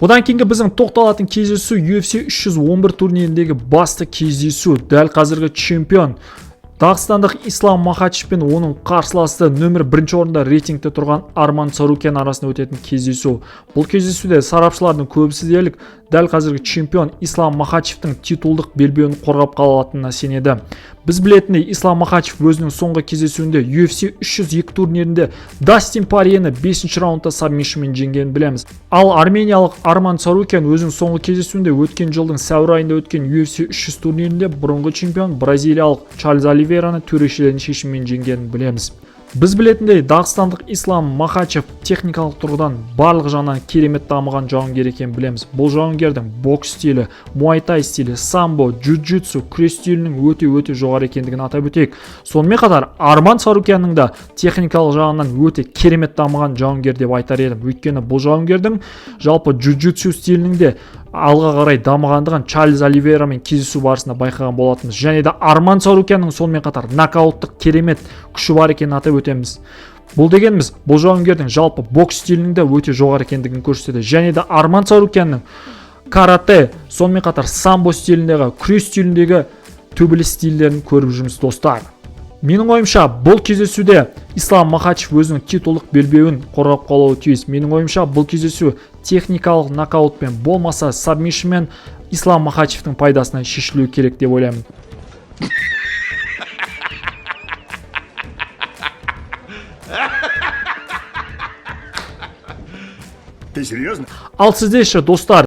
Одан кейінгі біздің тоқталатын кездесу UFC 311 турниріндегі басты кездесу. Дәл қазіргі чемпион Дағыстандық Ислам Махачев пен оның қарсыласы нөмір 1 орында рейтингте тұрған Арман Царукян арасында өтетін кездесу. Бұл кездесуде сарапшылардың көбісі дерлік дәл қазіргі чемпион Ислам Махачевтің титулдық белбеуін қорғап қалатынына сенеді. Біз білетіндей, Ислам Махачев өзінің соңғы кездесуінде UFC 302 турнирінде Дастин Порьені 5-ші раундта сабмишнмен жеңгенін білеміз. Ал армениялық Арман Царукян өзінің соңғы кездесуінде өткен жылдың сәуір айында өткен UFC 300 турнирінде бұрынғы чемпион бразилиялық Чарльз Оливейраны төрешілердің шешімімен жеңгенін білеміз. Біз білетіндей, дағыстандық Ислам Махачев техникалық тұрғыдан барлық жағынан керемет дамыған жауынгер екенін білеміз. Бұл жауынгердің бокс стилі, муайтай стилі, самбо, джиу-джитсу, күрес стилінің өте жоғары екендігін атап өтейік. Сонымен қатар Арман Царукянның да техникалық жағынан өте керемет дамыған жауынгер деп айтар едім. Өйткені бұл жауынгердің жалпы джиу-джитсу стилінің де алға қарай дамығандығын Чарльз Оливейрамен кездесу барысында байқаған болатынбыз. Және де Арман Царукянның сонымен қатар нокауттық керемет күші бар екенін атап өтеміз. Бұл дегеніміз, бұл жауынгердің жалпы бокс стилінің де өте жоғары екендігін көрсетеді. Және де Арман Царукянның карате, сонымен қатар самбо стиліндегі, күрес стиліндегі төбелес стильдерін көріп жүрміз достар. Менің ойымша, бұл кездесуде Ислам Махачев өзінің титулдық белбеуін қорғап қалуы тиіс. Менің ойымша, бұл кездесу техникалық нокаутпен болмаса сабмишнмен Ислам Махачевтің пайдасына шешілуі керек деп ойлаймын. Ты серьезно? Ал сізде ше, достар,